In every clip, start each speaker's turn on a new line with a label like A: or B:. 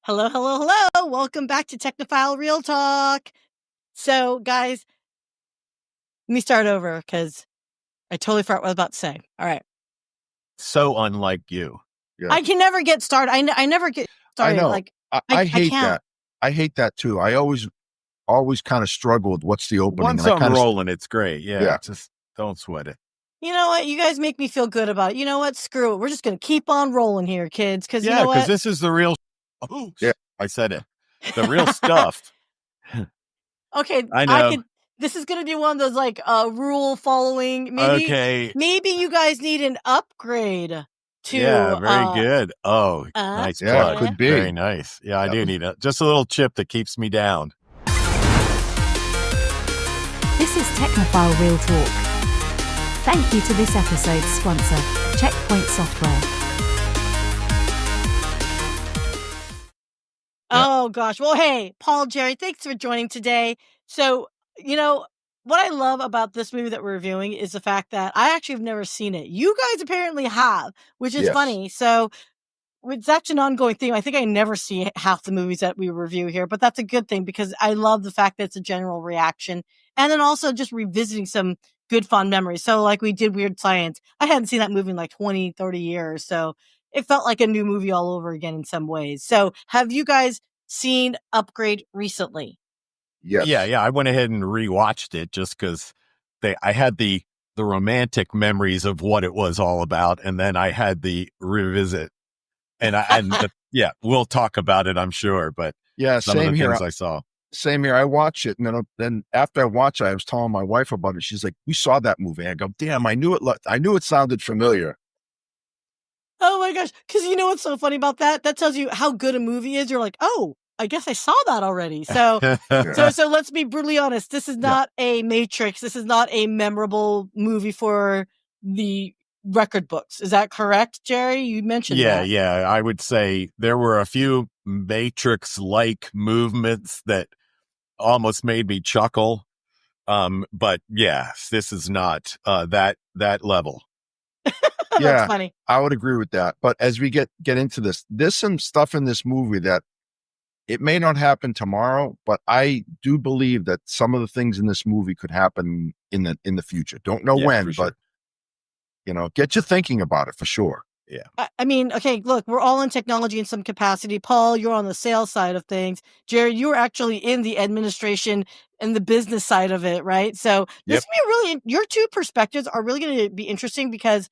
A: Hello, hello, hello. Welcome back to Technophile Real Talk. So, guys, let me start over because I totally forgot what I was about to say. All right.
B: So unlike you.
C: Yeah.
A: I can never get started. I never get started.
C: I know.
A: Like
C: I hate
A: can't.
C: that. I hate that too. I always kind of struggled. What's the opening?
B: Once I'm rolling, it's great. Yeah. Just don't sweat it.
A: You know what? You guys make me feel good about it. You know what? Screw it. We're just going to keep on rolling here, kids. Because you know what?
B: Because this is the real. Oh, yeah. I said it. The real stuff.
A: Okay.
B: I know.
A: This is going to be one of those like rule following. Maybe you guys need an upgrade to.
B: Yeah, very good. Oh, nice plug.
C: Could be.
B: Very nice. Yeah, I do need just a little chip that keeps me down.
D: This is Technophile Real Talk. Thank you to this episode's sponsor, Checkpoint Software.
A: Oh, gosh. Well, hey, Paul, Gerry, thanks for joining today. So, you know, what I love about this movie that we're reviewing is the fact that I actually have never seen it. You guys apparently have, which is funny. So it's actually an ongoing theme. I think I never see half the movies that we review here, but that's a good thing because I love the fact that it's a general reaction. And then also just revisiting some good, fun memories. So like we did Weird Science. I hadn't seen that movie in like 20, 30 years. So it felt like a new movie all over again in some ways. So have you guys seen Upgrade recently?
C: Yes.
B: Yeah. I went ahead and rewatched it just because I had the romantic memories of what it was all about. And then I had the revisit. And we'll talk about it, I'm sure. But some of the things I saw.
C: Same here. I watch it, and then after I watch it, I was telling my wife about it. She's like, "We saw that movie." I go, "Damn, I knew it sounded familiar."
A: Oh my gosh! Because you know what's so funny about that? That tells you how good a movie is. You're like, "Oh, I guess I saw that already." So, so let's be brutally honest. This is not a Matrix. This is not a memorable movie for the record books. Is that correct, Gerry? You mentioned that.
B: Yeah. I would say there were a few Matrix-like movements that almost made me chuckle. But yes, this is not that level.
A: That's funny.
C: I would agree with that. But as we get into this, there's some stuff in this movie that it may not happen tomorrow, but I do believe that some of the things in this movie could happen in the future. Don't know when, but get you thinking about it for sure.
B: Yeah.
A: I mean, okay, look, we're all in technology in some capacity. Paul, you're on the sales side of things. Gerry, you're actually in the administration and the business side of it, right? So this can be really, your two perspectives are really going to be interesting because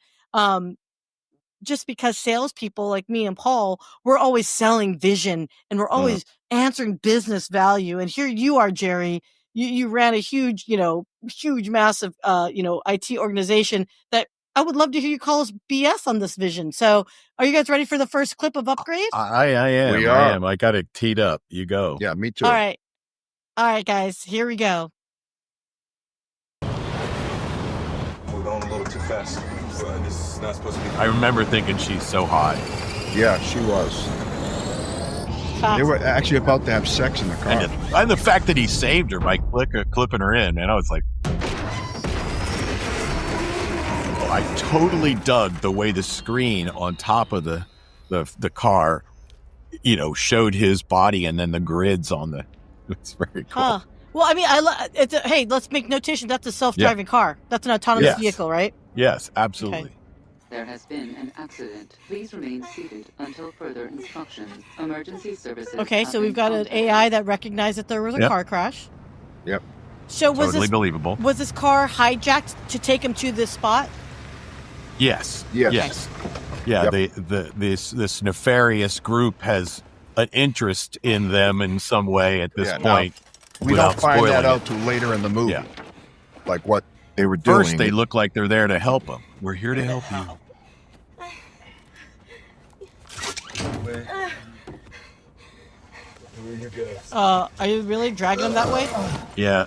A: just because salespeople like me and Paul, we're always selling vision and we're always answering business value. And here you are, Gerry. You ran a huge, massive, IT organization that I would love to hear you call us BS on this vision. So are you guys ready for the first clip of Upgrade?
B: I am.
C: We are.
B: I am. I got it teed up. You go.
C: Yeah, me too.
A: All right, guys, here we go.
E: We're going a little too fast. This is not supposed to be.
B: I remember thinking she's so hot.
C: Yeah, she was. They were actually about to have sex in the car.
B: And the fact that he saved her by clipping her in, man, I was like, I totally dug the way the screen on top of the car, showed his body and then the grids on the. It's very cool.
A: Huh. Well, I mean, hey, let's make notation. That's a self-driving car. That's an autonomous vehicle, right?
B: Yes, absolutely.
A: Okay.
F: There has been an accident. Please remain seated until further instructions. Emergency services.
A: Okay, so we've got an AI that recognized that there was a car crash.
C: Yep.
A: So was
B: totally believable.
A: Was this car hijacked to take him to this spot?
B: Yes.
C: Yes.
B: Yeah. This nefarious group has an interest in them in some way at this point.
C: We don't find that out till later in the movie. Yeah. Like what they were doing.
B: First, they look like they're there to help him. We're here to help you.
A: Are you really dragging him that way?
B: Yeah.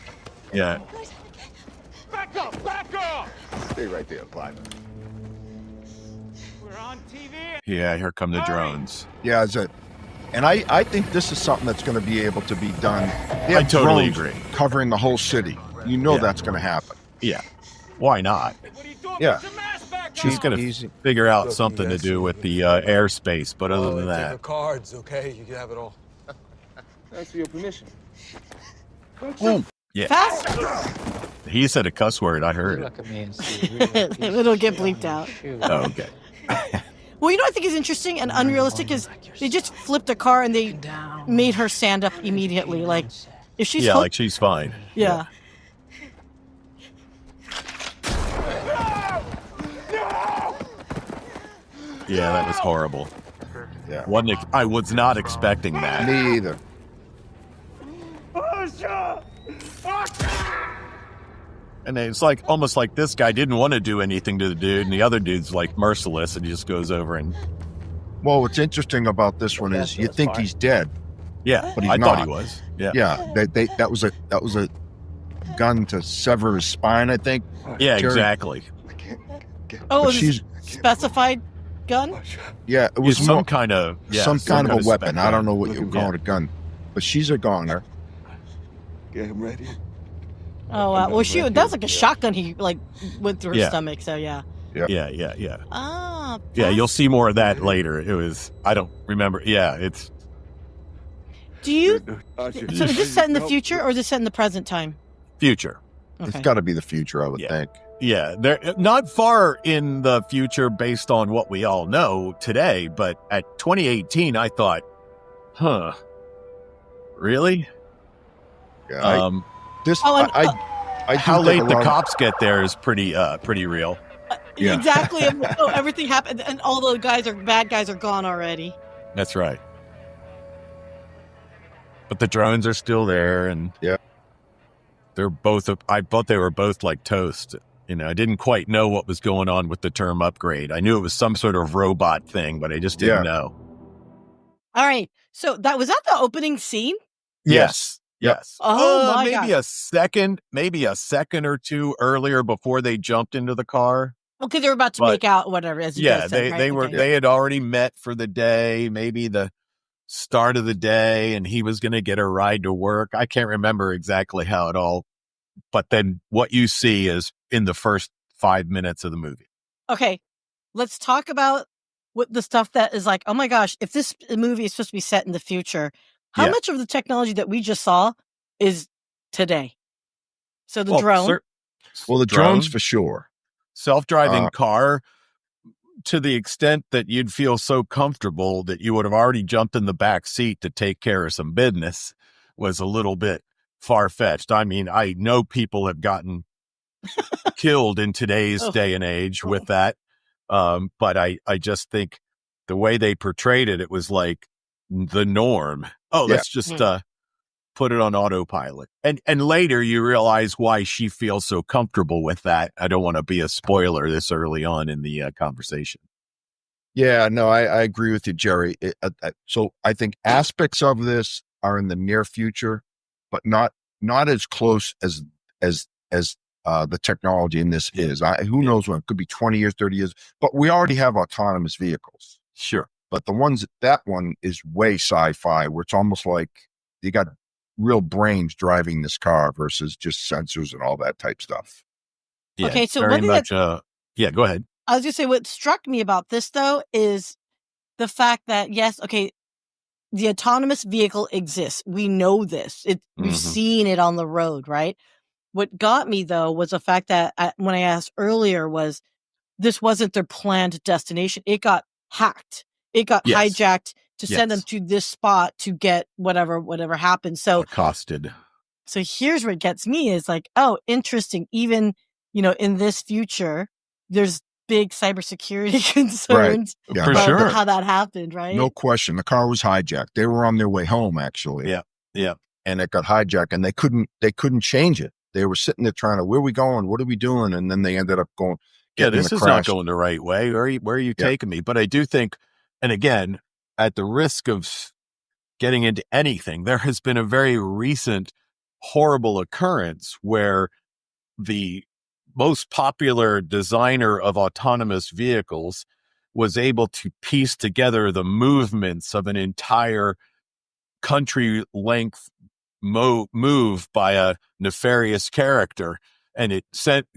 E: Back up!
C: Stay right there, Clyde.
E: We're on TV.
B: Yeah, here come the drones.
C: Yeah, and I think this is something that's going to be able to be done.
B: I totally agree.
C: Covering the whole city. That's going to happen.
B: Yeah. Why not?
E: What are you doing?
C: Yeah.
E: Put your mask back
B: She's going to
C: easy.
B: figure out
E: Look,
B: something to
E: yes,
B: do
E: you-
B: with the airspace, but other than
E: Take the
B: that,
E: cards, okay? You can have it all. Thanks for your permission.
B: yeah,
A: Fast.
B: he said a cuss word. I heard it.
G: Look at me and see a real piece
A: It'll
G: of
A: get
G: shit on
A: bleeped
G: your
A: out.
G: shoe.
B: Oh, okay.
A: Well, you know what I think is interesting and unrealistic is they just flipped a car and they made her stand up immediately. Like, if she's
B: Yeah,
A: hooked,
B: like she's fine.
A: yeah.
B: Yeah, that was horrible.
C: Yeah.
B: I was not expecting that.
C: Me either.
B: And it's like almost like this guy didn't want to do anything to the dude, and the other dude's like merciless, and he just goes over and
C: Well, what's interesting about this one is you think he's dead.
B: yeah,
C: But he's
B: I thought
C: not.
B: he was. Yeah,
C: Yeah, that was a gun to sever his spine, I think.
B: yeah,
C: Gerry.
B: exactly.
A: Oh,
C: But
A: it was
C: she's
A: specified gun?
C: yeah, it was
B: Some
C: more,
B: kind of
C: some kind of a weapon.
B: spec
C: I don't
B: gun.
C: know what you call it, a gun, but she's a goner.
E: Get him ready.
A: Oh, wow. Well, that was like a shotgun he, like, went through her
B: Yeah.
A: stomach, so yeah.
B: Yeah.
A: Ah.
B: Yeah, you'll see more of that later. It was I don't remember. Yeah, it's
A: Do you...
E: So
A: So is this set in the future or is this set in the present time?
B: future.
A: Okay.
C: It's got to be the future, I would
B: Yeah.
C: think.
B: Yeah, they're not far in the future based on what we all know today, but at 2018 I thought, huh. Really?
C: Yeah, this
A: Oh, and,
C: I do
B: How
C: think
B: late the
C: around-
B: cops get there is pretty real.
C: Yeah.
A: Exactly. Oh, everything happened, and all the bad guys are gone already.
B: That's right. But the drones are still there, and
C: Yeah.
B: they're both. I thought they were both like toast. You know, I didn't quite know what was going on with the term upgrade. I knew it was some sort of robot thing, but I just didn't know.
A: All right. So that was that the opening scene?
B: Yes.
C: Yep.
B: Yes.
A: Oh, my
B: maybe
A: God.
B: a second or two earlier before they jumped into the car.
A: Well, because they were about to
B: But-
A: make out, whatever. As you
B: Yeah,
A: guys said, right?
B: they were
A: Okay.
B: they had already met for the day, maybe the start of the day, and he was going to get a ride to work. I can't remember exactly how it all, but then what you see is in the first 5 minutes of the movie.
A: Okay, let's talk about what the stuff that is like, oh my gosh, if this movie is supposed to be set in the future, how
B: Yeah.
A: much of the technology that we just saw is today? So the
B: Well,
A: drone.
C: Well, the drones for sure.
B: self-driving
C: Uh,
B: car, to the extent that you'd feel so comfortable that you would have already jumped in the back seat to take care of some business, was a little bit far-fetched. I mean, I know people have gotten killed in today's
A: Oh.
B: day and age with that. But I just think the way they portrayed it, it was like the norm. Oh,
C: Yeah.
B: let's just put it on autopilot. And later you realize why she feels so comfortable with that. I don't want to be a spoiler this early on in the conversation.
C: Yeah, no, I agree with you, Gerry. So I think aspects of this are in the near future, but not as close as the technology in this is. Who knows when? It could be 20 years, 30 years. But we already have autonomous vehicles.
B: Sure.
C: But that one is way sci-fi, where it's almost like you got real brains driving this car versus just sensors and all that type stuff.
B: Yeah,
A: Okay, so
B: very
A: one thing
B: much. Yeah, go ahead.
A: I was going to say, what struck me about this, though, is the fact that, yes, okay, the autonomous vehicle exists. We know this. We've
B: Mhm.
A: seen it on the road, right? What got me, though, was the fact that when I asked earlier was this wasn't their planned destination. It got hacked. It got
B: Yes.
A: hijacked to send them
B: Yes.
A: to this spot to get whatever happened. So
B: Accosted.
A: here's what gets me is like, oh, interesting. Even, in this future, there's big cybersecurity concerns
C: Yeah.
B: For
A: about
B: sure.
A: how that happened, right?
C: No question. The car was hijacked. They were on their way home, actually.
B: Yeah. Yeah.
C: And it got hijacked, and they couldn't change it. They were sitting there trying to, where are we going? What are we doing? And then they ended up going.
B: Yeah,
C: getting in
B: this
C: a
B: is
C: crash.
B: not going the right way. Where are you
C: Yeah.
B: taking me? But I do think, and again, at the risk of getting into anything, there has been a very recent horrible occurrence where the most popular designer of autonomous vehicles was able to piece together the movements of an entire country length move by a nefarious character. And it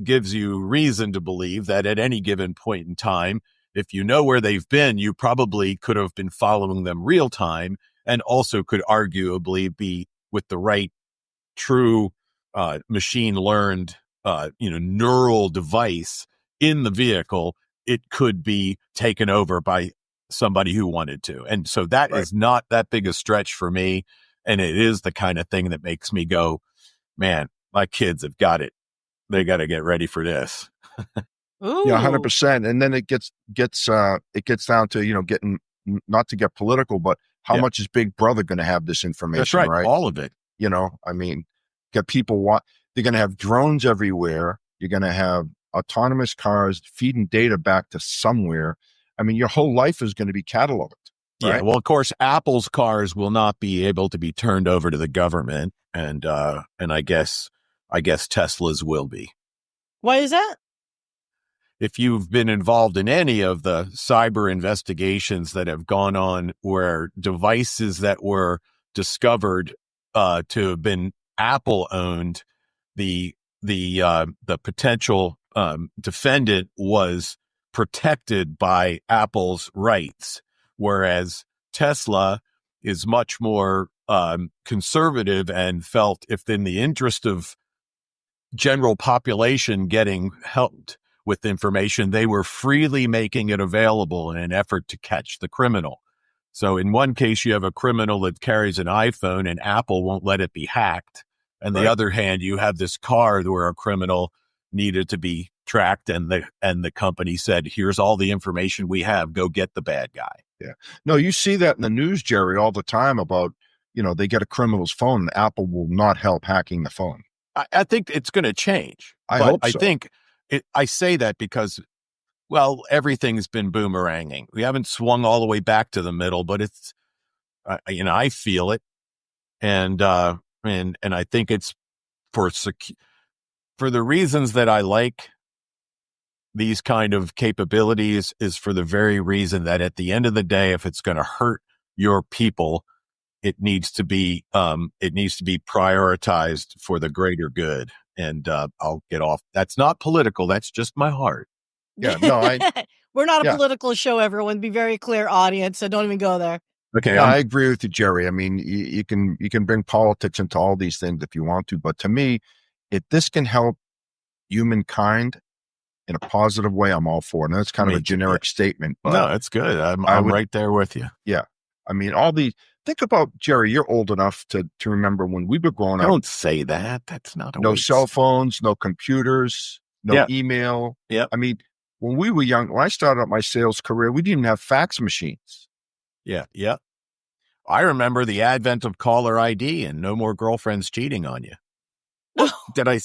B: gives you reason to believe that at any given point in time, if you know where they've been, you probably could have been following them real time, and also could arguably be with the right true machine learned neural device in the vehicle. It could be taken over by somebody who wanted to. And so that is not that big a stretch for me. And it is the kind of thing that makes me go, man, my kids have got it. They got to get ready for this.
A: Ooh.
C: Yeah, 100%. And then it gets down to, getting, not to get political, but how much is Big Brother going to have this information?
B: That's right. All of it.
C: I mean, they're going to have drones everywhere. You're going to have autonomous cars feeding data back to somewhere. I mean, your whole life is going to be cataloged. Right?
B: Yeah. Well, of course, Apple's cars will not be able to be turned over to the government. And I guess Tesla's will be.
A: Why is that?
B: If you've been involved in any of the cyber investigations that have gone on where devices that were discovered to have been Apple owned, the potential defendant was protected by Apple's rights, whereas Tesla is much more conservative and felt if in the interest of general population getting helped with information, they were freely making it available in an effort to catch the criminal. So in one case, you have a criminal that carries an iPhone and Apple won't let it be hacked. And the other hand, you have this car where a criminal needed to be tracked, and the company said, here's all the information we have, go get the bad guy.
C: Yeah. No, you see that in the news, Gerry, all the time about, they get a criminal's phone and Apple will not help hacking the phone.
B: I think it's going to change.
C: I hope so.
B: I think I say that because, well, everything's been boomeranging. We haven't swung all the way back to the middle, but it's, I feel it. And I think it's for the reasons that I like these kind of capabilities, is for the very reason that at the end of the day, if it's going to hurt your people, it needs to be prioritized for the greater good. And I'll get off. That's not political. That's just my heart.
C: Yeah, no,
A: we're not a political show, everyone. Be very clear, audience. So don't even go there.
B: Okay.
C: Yeah, I agree with you, Gerry. I mean, you can bring politics into all these things if you want to, but to me, if this can help humankind in a positive way, I'm all for it. And that's kind of a generic statement. But
B: no, it's good. I'm right there with you.
C: Yeah. I mean, think about, Gerry, you're old enough to remember when we were growing up.
B: Don't say that. That's not
C: no cell phones, no computers, no email.
B: Yeah.
C: I mean, when we were young, when I started out my sales career, we didn't even have fax machines.
B: Yeah. Yeah. I remember the advent of caller ID and no more girlfriends cheating on you.
A: No.
B: Did I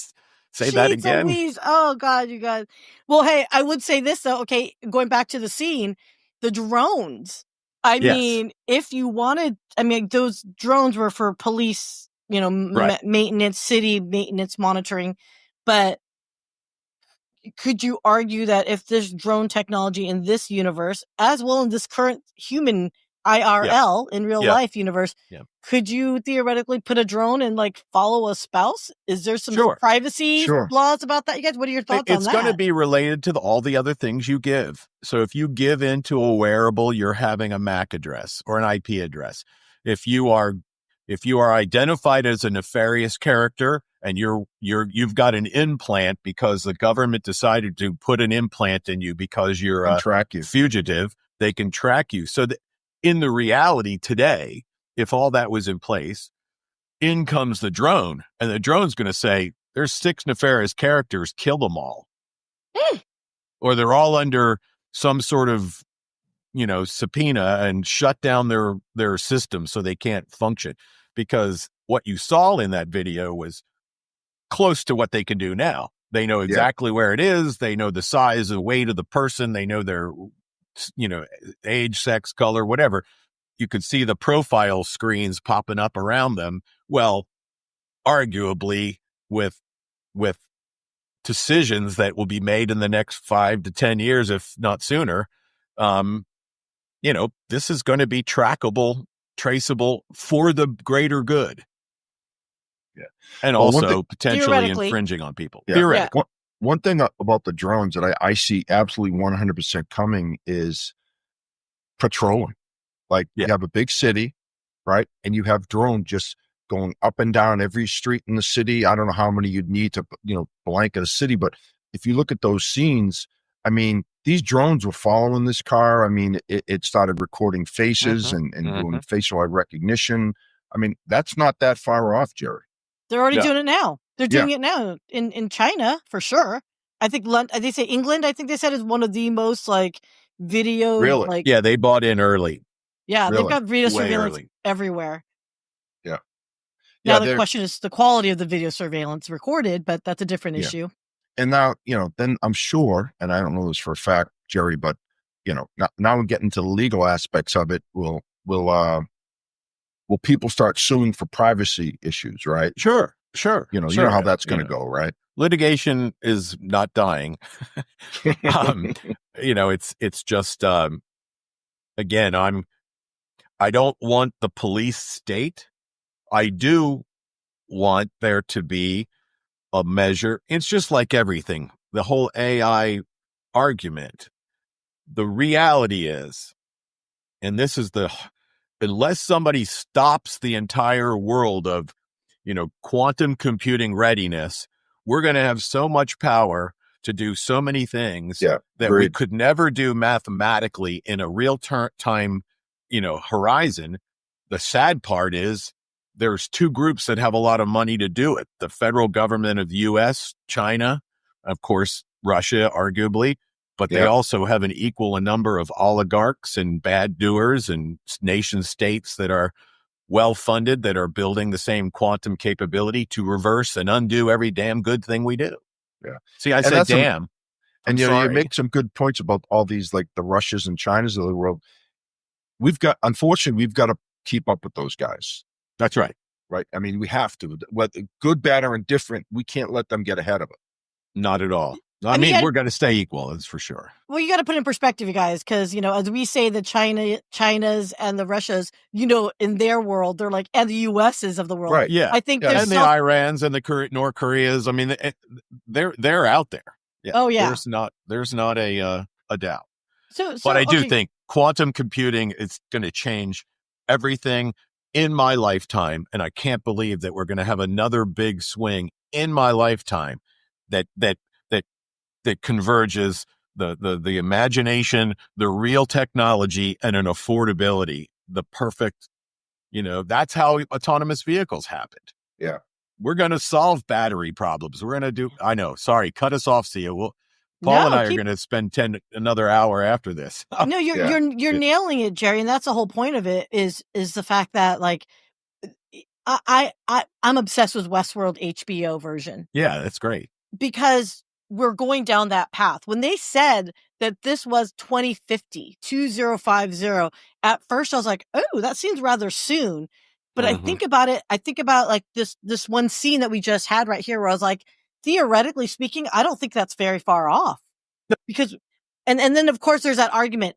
B: say that again?
A: Louise. Oh, God, you guys. Well, hey, I would say this, though. Okay, going back to the scene, the drones. I mean, if you wanted, those drones were for police, maintenance, city maintenance monitoring. But could you argue that if this drone technology in this universe, as well in this current human IRL in real life universe, could you theoretically put a drone and follow a spouse? Is there some privacy laws about that? You guys, what are your thoughts on that?
B: It's going to be related to all the other things you give. So if you give into a wearable, you're having a MAC address or an IP address. If you are identified as a nefarious character and you've got an implant because the government decided to put an implant in you because you're a fugitive, they can track you. So in the reality today, if all that was in place, in comes the drone, and the drone's going to say, there's 6 nefarious characters, kill them all. Or they're all under some sort of, subpoena, and shut down their system so they can't function. Because what you saw in that video was close to what they can do now. They know exactly where it is. They know the size and weight of the person. They know their age, sex, color, whatever. You could see the profile screens popping up around them. Well, arguably with decisions that will be made in the next 5 to 10 years, if not sooner, this is going to be trackable, traceable for the greater good. And
C: Well,
B: also potentially
A: Theoretically.
B: infringing on people.
C: Yeah.
B: Theoretically.
C: One thing about the drones that I see absolutely 100% coming is patrolling. Like
B: Yeah.
C: you have a big city, right? And you have drones just going up and down every street in the city. I don't know how many you'd need to, blanket a city, but if you look at those scenes, I mean, these drones were following this car. I mean, it started recording faces and doing facial recognition. I mean, that's not that far off, Jerry.
A: They're already
B: Yeah.
A: doing it now. They're doing it now in China for sure. I think they say England. I think they said is one of the most like video.
C: Really?
A: Like
B: Yeah, they bought in early.
A: yeah,
C: Really?
A: they've got video
B: Way
A: surveillance
B: early.
A: everywhere.
C: Yeah.
A: Now
C: Yeah,
A: the question is the quality of the video surveillance recorded, but that's a different issue.
C: And now, then I'm sure, and I don't know this for a fact, Jerry, but now we're getting to the legal aspects of it. Will people start suing for privacy issues, right?
B: Sure.
C: You know how that's going to go, right?
B: Litigation is not dying. It's just, again, I don't want the police state. I do want there to be a measure. It's just like everything, the whole AI argument. The reality is, and this is unless somebody stops the entire world of, quantum computing readiness, we're going to have so much power to do so many things that we could never do mathematically in a real time, horizon. The sad part is there's two groups that have a lot of money to do it. The federal government of the US, China, of course, Russia, arguably, but they also have an equal number of oligarchs and bad doers and nation states that are well-funded, that are building the same quantum capability to reverse and undo every damn good thing we do.
C: Yeah.
B: See, I said damn.
C: And you make some good points about all these, like the Russias and Chinas of the world. Unfortunately, we've got to keep up with those guys.
B: That's right.
C: Right. I mean, we have to. Whether good, bad, or indifferent, we can't let them get ahead of it.
B: Not at all. I mean, we're going to stay equal, that's for sure.
A: Well, you got to put in perspective, you guys, because, as we say the Chinas and the Russias, in their world, they're like, and the US's of the world.
C: Right.
A: I think
B: and the Irans and the North Koreas, I mean, they're out there. Yeah.
A: Oh, yeah.
B: There's not a doubt.
A: But
B: I do think quantum computing is going to change everything in my lifetime. And I can't believe that we're going to have another big swing in my lifetime that converges the imagination, the real technology, and an affordability, the perfect, that's how autonomous vehicles happened.
C: Yeah.
B: We're going to solve battery problems. We're going to cut us off, Syya. Paul and I are going to spend another hour after this.
A: No, you're nailing it, Jerry. And that's the whole point of it is the fact that like, I'm obsessed with Westworld HBO version.
B: Yeah, that's great.
A: Because we're going down that path. When they said that this was 2050, at first I was like, oh, that seems rather soon. But I think about it. I think about like this one scene that we just had right here where I was like, theoretically speaking, I don't think that's very far off. Because, and then of course there's that argument,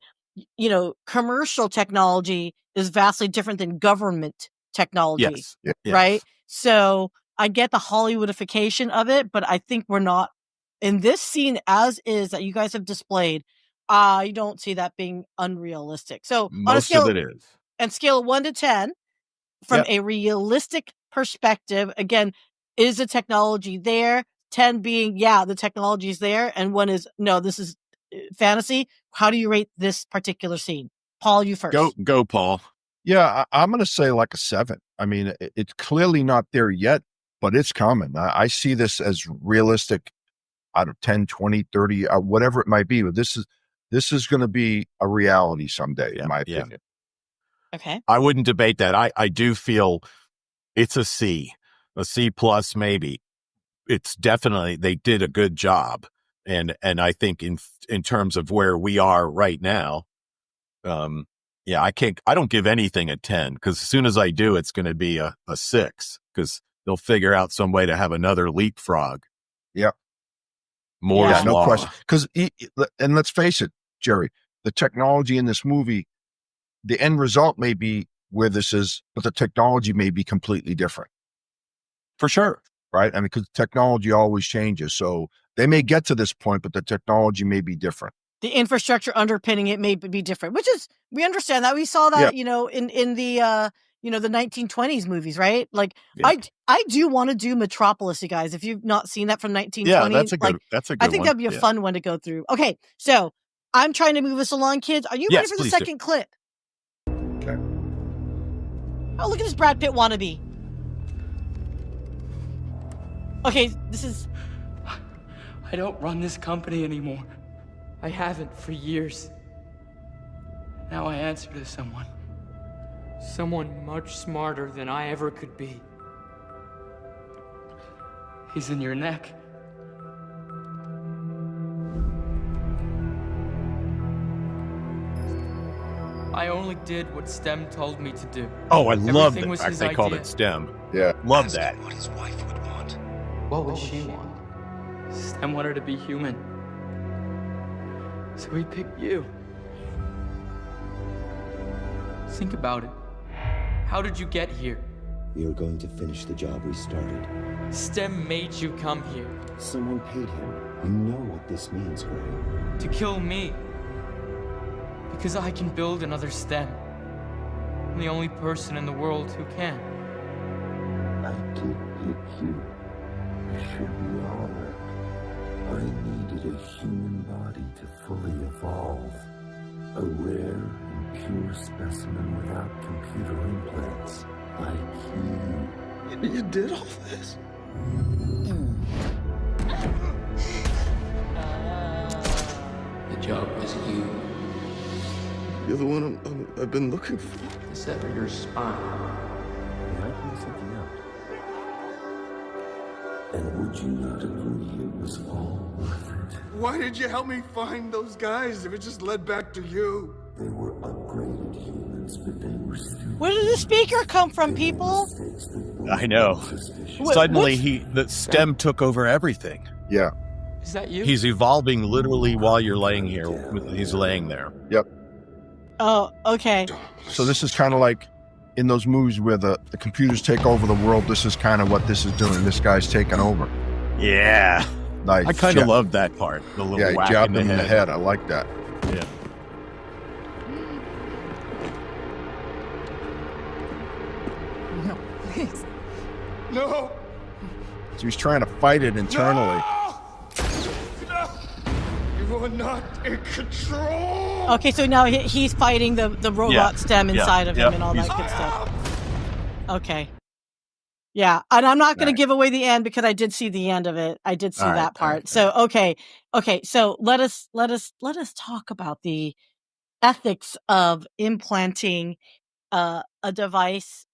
A: commercial technology is vastly different than government technology.
B: Yes.
A: Right? So I get the Hollywoodification of it, but I think we're not in this scene as is that you guys have displayed. I don't see that being unrealistic. So
B: most
A: on a scale
B: of it is.
A: And scale of 1 to 10, from a realistic perspective, again, is the technology there? 10 being, the technology is there, and 1 is, no, this is fantasy. How do you rate this particular scene? Paul, you first.
B: Go, Paul.
C: Yeah, I'm going to say like a 7. I mean, it's clearly not there yet, but it's coming. I see this as realistic out of 10, 20, 30, whatever it might be. But this is going to be a reality someday, in my opinion.
A: Okay.
B: I wouldn't debate that. I do feel it's a C plus maybe. It's definitely, they did a good job. And I think in terms of where we are right now, I don't give anything a 10 because as soon as I do, it's going to be a 6 because they'll figure out some way to have another leapfrog.
C: Yeah.
B: Moore's
C: no
B: law.
C: question. Because, and let's face it, Jerry, the technology in this movie, the end result may be where this is, but the technology may be completely different.
B: For sure.
C: right? I mean, because technology always changes. So they may get to this point, but the technology may be different.
A: The infrastructure underpinning it may be different, which is, we understand that. We saw that, in the, the 1920s movies, right? Like,
B: Yeah.
A: I do want to do Metropolis, you guys. If you've not seen that from 1920,
B: Yeah, that's a good
A: I think
B: one.
A: that'd be a fun one to go through. Okay, so I'm trying to move us along, kids. Are you ready for the second clip?
C: Okay.
A: Oh, look at this Brad Pitt wannabe. Okay, this is...
G: I don't run this company anymore. I haven't for years. Now I answer to someone. Someone much smarter than I ever could be. He's in your neck. I only did what STEM told me to do.
B: Oh, I love
G: Everything
B: the
G: was
B: fact
G: his
B: they called
G: idea.
B: it STEM.
C: Yeah.
B: Love that.
E: What his wife would want.
G: What would she want? STEM wanted to be human. So he picked you. Think about it. How did you get here?
H: We are going to finish the job we started.
G: STEM made you come here.
H: Someone paid him. You know what this means, Gray.
G: To kill me. Because I can build another STEM. I'm the only person in the world who can.
H: I did pick you. You should be honored. I needed a human body to fully evolve. A rare and pure specimen without computer implants. Like you.
E: You did all this?
G: The job was you.
E: You're the one I've been looking for.
G: To sever your spine.
H: Might be something out. And would you not agree it was all worth it?
E: Why did you help me find those guys if it just led back to you?
H: They were upgraded humans, but they were still...
A: Where did the speaker come from, people?
B: I know. Suddenly, the STEM took over everything.
C: Yeah.
G: Is that you?
B: He's evolving literally while you're laying here. He's laying there.
C: Yep.
A: Oh, okay.
C: So this is kind of like in those movies where the computers take over the world. This is kind of what this is doing. This guy's taking over.
B: Yeah.
C: Nice.
B: I kind of love that part. The little
C: Yeah,
B: whack
C: jabbed
B: in
C: him in the head. I like that.
B: Yeah.
I: No, please.
E: No!
C: So he's trying to fight it internally.
E: No! You are not in control!
A: Okay, so now he's fighting the robot STEM inside of him and all that
E: He's-
A: good stuff. Okay. Yeah, and I'm not going to give away the end because I did see the end of it. I did see
B: All right,
A: that part.
B: all right.
A: So okay. So let us talk about the ethics of implanting a device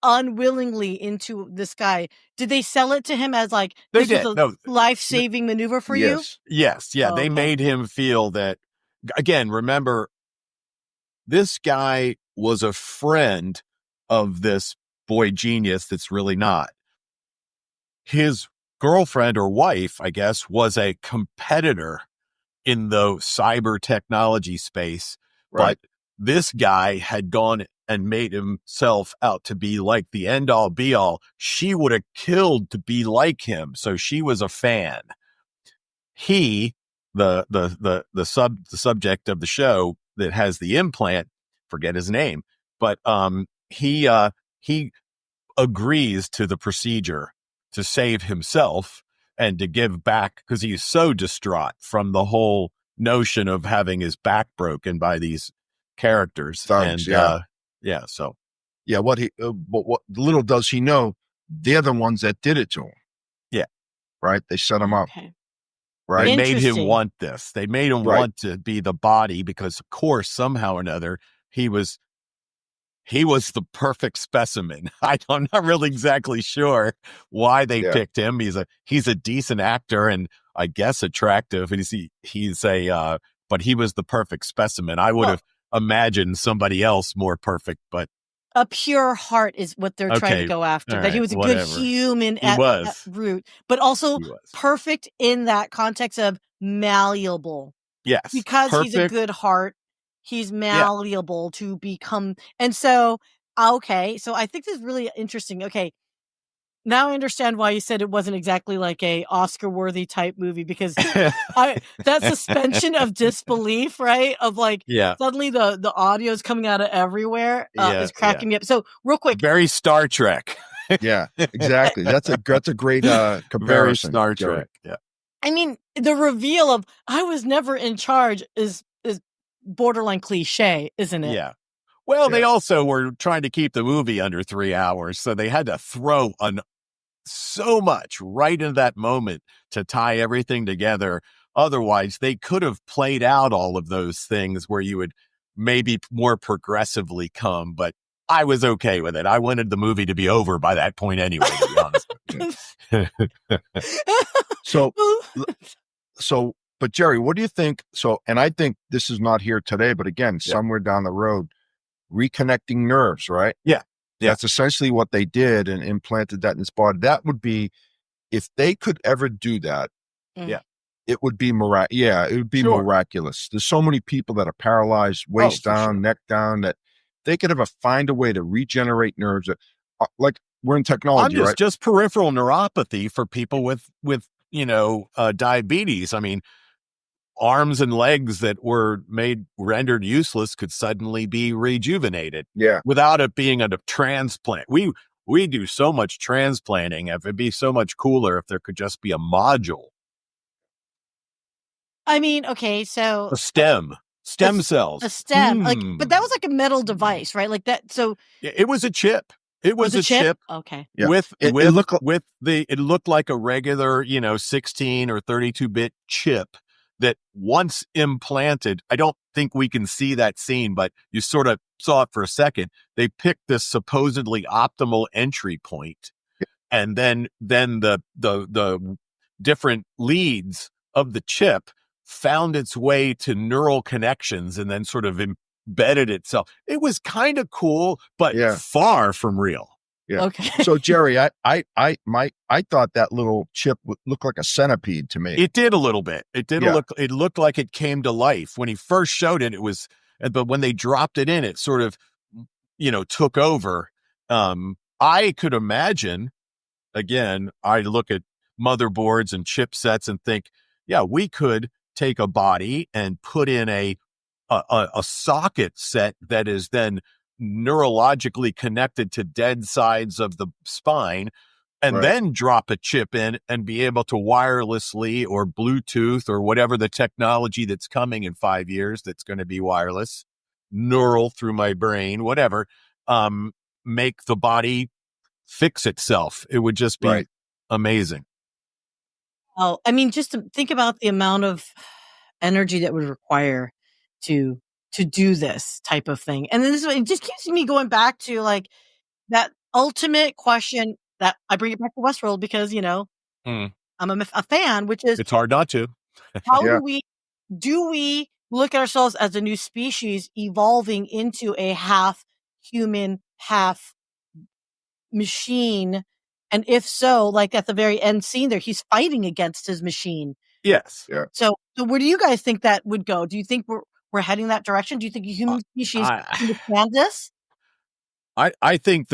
A: unwillingly into this guy. Did they sell it to him as like
B: They
A: this
B: did.
A: was a
B: No.
A: life-saving maneuver for you?
B: Yes. Yeah.
A: Oh,
B: They
A: okay.
B: made him feel that. Again, remember, this guy was a friend of this boy genius that's really not. His girlfriend or wife, I guess, was a competitor in the cyber technology space.
C: Right.
B: But this guy had gone and made himself out to be like the end all be all. She would have killed to be like him. So she was a fan. He, the subject of the show that has the implant, forget his name, but he agrees to the procedure to save himself and to give back because he's so distraught from the whole notion of having his back broken by these characters.
C: Thugs,
B: So
C: Yeah, what little does he know, they're the ones that did it to him.
B: Yeah.
C: Right? They set him up.
A: Okay.
C: Right?
B: they made him
A: Interesting.
B: want this. They made him
C: Right.
B: want to be the body because, of course, somehow or another, he was the perfect specimen. I'm not really exactly sure why they picked him. He's a decent actor and I guess attractive. And but he was the perfect specimen. I would have imagined somebody else more perfect, but
A: A pure heart is what they're trying
B: Okay,
A: to go after.
B: all
A: That he
B: right,
A: was a
B: whatever.
A: good human
B: He
A: at
B: was.
A: root, but also
B: he was.
A: perfect in that context of malleable.
B: Yes.
A: Because he's a
B: perfect.
A: good heart, he's malleable to become. And so, okay, so I think this is really interesting. Okay, now I understand why you said it wasn't exactly like a Oscar-worthy type movie, because that suspension of disbelief, right? Of like, suddenly the audio is coming out of everywhere is cracking me up. So real quick.
B: Very Star Trek.
C: Yeah, exactly. That's a great comparison.
B: Very Star Trek. Yeah.
A: I mean, the reveal of I was never in charge is borderline cliche, isn't it?
B: Yeah. Well, they also were trying to keep the movie under 3 hours, so they had to throw so much right into that moment to tie everything together. Otherwise, they could have played out all of those things where you would maybe more progressively come, but I was okay with it. I wanted the movie to be over by that point anyway, to be honest.
C: So, but Gerry, what do you think? So, and I think this is not here today, but again, somewhere down the road, reconnecting nerves, right?
B: Yeah.
C: That's essentially what they did and implanted that in his body. That would be, if they could ever do that, it would be miraculous. There's so many people that are paralyzed, waist down, neck down, that they could ever find a way to regenerate nerves. That, like we're in technology, right?
B: Just peripheral neuropathy for people with diabetes. I mean, arms and legs that were rendered useless could suddenly be rejuvenated.
C: Yeah.
B: Without it being a transplant. We do so much transplanting. It'd be so much cooler if there could just be a module.
A: I mean, okay, so
B: a stem cells.
A: A stem. Like, but that was like a metal device, right? Like that. So
B: it was a chip. It was a chip.
A: Okay.
C: Yeah.
B: It looked like a regular, 16 or 32-bit chip that once implanted, I don't think we can see that scene, but you sort of saw it for a second. They picked this supposedly optimal entry point, and then the different leads of the chip found its way to neural connections and then sort of embedded itself. It was kind of cool, but far from real.
C: Yeah.
A: Okay.
C: So Gerry, I thought that little chip would look like a centipede to me.
B: It did a little bit. It looked like it came to life. When he first showed it, but when they dropped it in, it sort of, took over. I could imagine, again, I look at motherboards and chipsets and think, we could take a body and put in a socket set that is then neurologically connected to dead sides of the spine, and then drop a chip in and be able to wirelessly or Bluetooth or whatever the technology that's coming in 5 years that's going to be wireless, neural through my brain, whatever, make the body fix itself. It would just be amazing.
A: Oh, I mean, just to think about the amount of energy that would require to do this type of thing. And then it just keeps me going back to like that ultimate question that I bring it back to Westworld because, I'm a fan, which is
B: it's hard not to.
A: How do we look at ourselves as a new species evolving into a half human, half machine? And if so, like at the very end scene there, he's fighting against his machine.
B: Yes.
C: Yeah.
A: So where do you guys think that would go? Do you think we're heading that direction? Do you think the human species understand this?
B: I think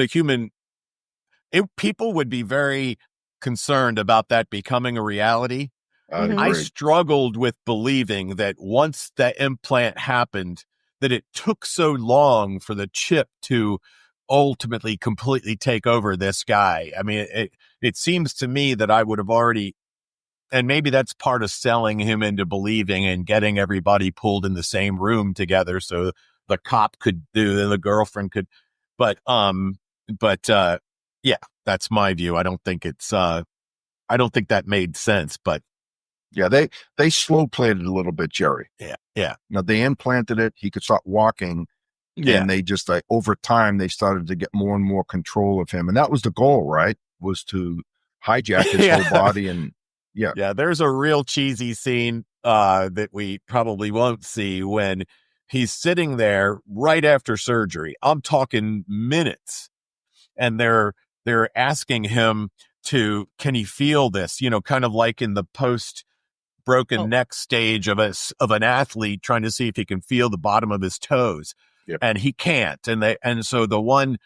B: people would be very concerned about that becoming a reality. I struggled with believing that once the implant happened, that it took so long for the chip to ultimately completely take over this guy. I mean, it seems to me that I would have already, and maybe that's part of selling him into believing and getting everybody pulled in the same room together so the cop could do and the girlfriend could, but that's my view. I don't think that made sense, but
C: they slow played it a little bit, Gerry.
B: Yeah.
C: Now they implanted it. He could start walking. Yeah. And they just over time, they started to get more and more control of him. And that was the goal, right? Was to hijack his whole body. And
B: there's a real cheesy scene that we probably won't see when he's sitting there right after surgery. I'm talking minutes. And they're asking him can he feel this? Kind of like in the post broken neck stage of an athlete trying to see if he can feel the bottom of his toes. Yep. And he can't. And so the one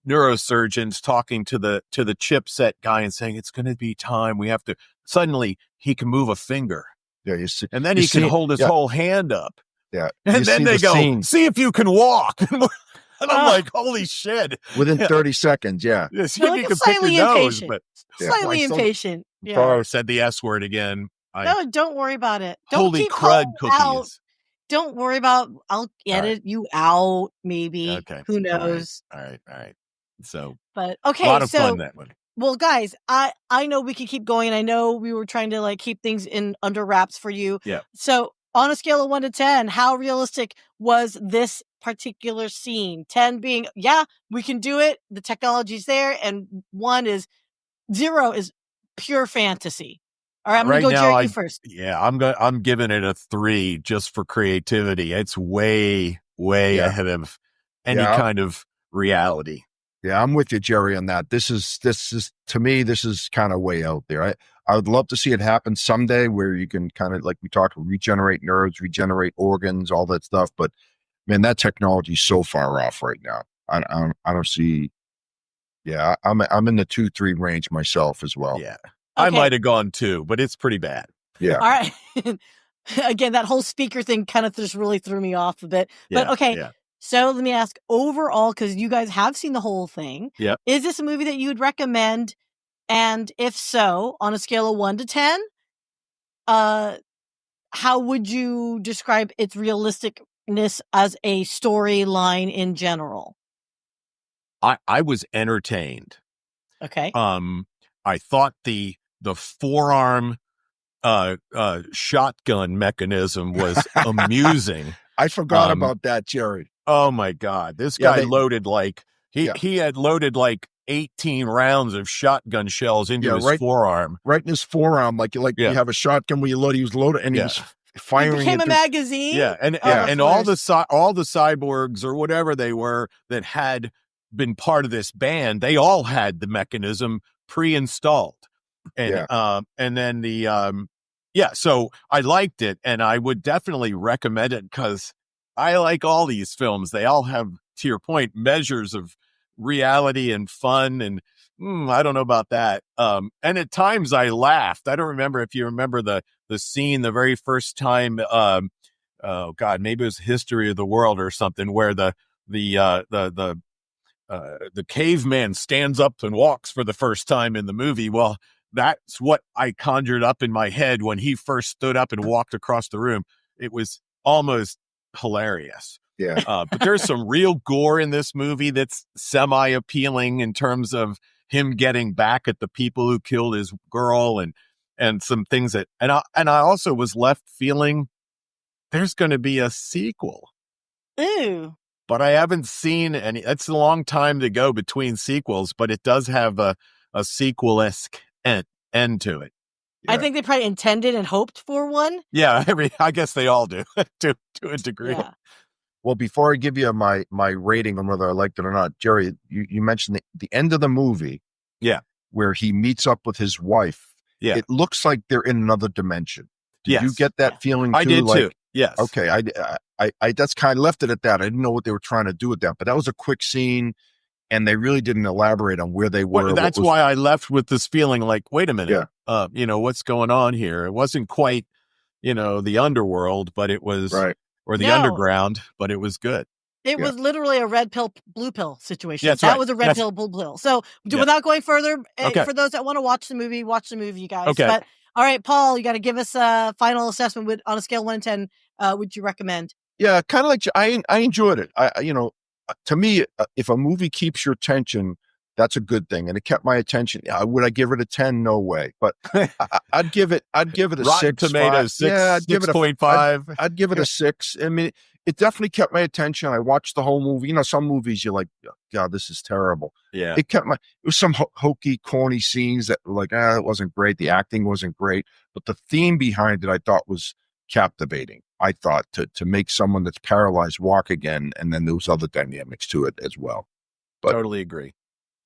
B: neurosurgeons talking to the chipset guy and saying, it's going to be time. We have to, suddenly he can move a finger.
C: Yeah. You see,
B: and then he can hold his whole hand up.
C: Yeah.
B: And then they go, see if you can walk. And I'm like, holy shit.
C: Within 30 seconds, yeah.
B: See if you can pick your nose. But
A: slightly impatient.
B: Said the S word again.
A: No, don't worry about it. Don't
B: holy
A: keep
B: crud cookies.
A: Out. Don't worry about, I'll edit you out, maybe.
B: Okay.
A: Who knows?
B: All right. So,
A: but okay.
B: A lot of fun that one.
A: Well, guys, I know we could keep going. I know we were trying to like keep things in under wraps for you.
B: Yeah.
A: So on a scale of 1 to 10, how realistic was this particular scene? 10 being, yeah, we can do it. The technology's there. And 0 is pure fantasy. All right, I'm going to go Jerry first.
B: Yeah, I'm giving it a 3 just for creativity. It's way ahead of any kind of reality.
C: Yeah, I'm with you, Jerry, on that. This is to me, this is kind of way out there. I would love to see it happen someday where you can kind of, like we talked, regenerate nerves, regenerate organs, all that stuff. But man, that technology is so far off right now. I don't see. Yeah, I'm in the 2-3 range myself as well.
B: Yeah. Okay. I might have gone 2, but it's pretty bad.
C: Yeah.
A: All right. Again, that whole speaker thing kind of just really threw me off a bit. But okay. Yeah. So let me ask overall, because you guys have seen the whole thing.
B: Yeah.
A: Is this a movie that you would recommend? And if so, on a scale of 1 to 10, how would you describe its realisticness as a storyline in general?
B: I was entertained.
A: Okay.
B: I thought the forearm shotgun mechanism was amusing.
C: I forgot about that, Jerry.
B: Oh my God. This guy loaded like he had loaded like 18 rounds of shotgun shells into his forearm.
C: Right in his forearm, like you have a shotgun where you load, he was loaded and he was firing. It
A: became a magazine.
B: Yeah. And all the cyborgs or whatever they were that had been part of this band, they all had the mechanism pre-installed. And and then so I liked it, and I would definitely recommend it because I like all these films. They all have, to your point, measures of reality and fun, and I don't know about that. And at times I laughed. I don't remember if you remember the scene the very first time. Oh God, maybe it was History of the World or something, where the caveman stands up and walks for the first time in the movie. Well, that's what I conjured up in my head when he first stood up and walked across the room. It was almost hilarious.
C: Yeah.
B: But there's some real gore in this movie that's semi-appealing in terms of him getting back at the people who killed his girl and some things that, and I also was left feeling there's going to be a sequel.
A: Ooh.
B: But I haven't seen any. It's a long time to go between sequels, but it does have a sequel-esque end to it.
A: Yeah. I think they probably intended and hoped for one.
B: Yeah, I guess they all do to a degree. Yeah.
C: Well, before I give you my rating on whether I liked it or not, Jerry, you mentioned the end of the movie.
B: Yeah.
C: Where he meets up with his wife.
B: Yeah.
C: It looks like they're in another dimension. Did you get that feeling too?
B: I did too. Yes.
C: Okay. I that's kind of left it at that. I didn't know what they were trying to do with that, but that was a quick scene, and they really didn't elaborate on where they were.
B: Well, that's why I left with this feeling like, wait a minute, what's going on here? It wasn't quite, the underworld, but it was or the underground, but it was good.
A: It was literally a red pill, blue pill situation.
B: That's
A: that was a red pill, blue pill. So without going further,
B: okay.
A: For those that want to watch the movie, you guys.
B: Okay.
A: But all right, Paul, you got to give us a final assessment on a scale of 1 to 10. Would you recommend?
C: Yeah, kind of like I enjoyed it. To me, if a movie keeps your attention, that's a good thing, and it kept my attention. Would I give it a 10? No way. But I'd give it a
B: Rotten
C: 6.
B: Tomatoes, 6.
C: Yeah, I'd give it a
B: 6.5.
C: I'd give it a 6. I mean, it definitely kept my attention. I watched the whole movie. Some movies you're like, God, this is terrible.
B: Yeah,
C: it was some hokey, corny scenes that were like, it wasn't great. The acting wasn't great, but the theme behind it I thought was captivating. I thought to make someone that's paralyzed walk again, and then there was other dynamics to it as well. But,
B: totally agree.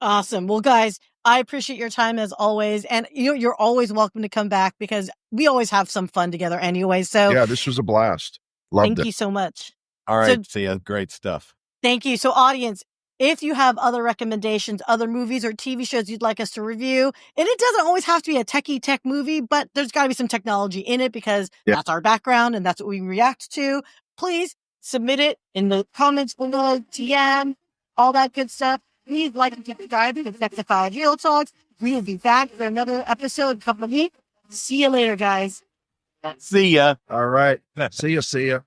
A: Awesome. Well, guys, I appreciate your time as always, and you're always welcome to come back because we always have some fun together anyway. So
C: yeah, this was a blast. Loved it.
A: Thank you so much.
B: All right, Syya, great stuff.
A: Thank you. So, audience, If you have other recommendations, other movies or TV shows you'd like us to review, and it doesn't always have to be a techie tech movie, but there's got to be some technology in it because that's our background and that's what we react to. Please submit it in the comments below, DM, all that good stuff. Please like and subscribe to Technophile Real Talk. We will be back for another episode in a couple of weeks. See you later, guys.
B: See ya.
C: All right. See ya.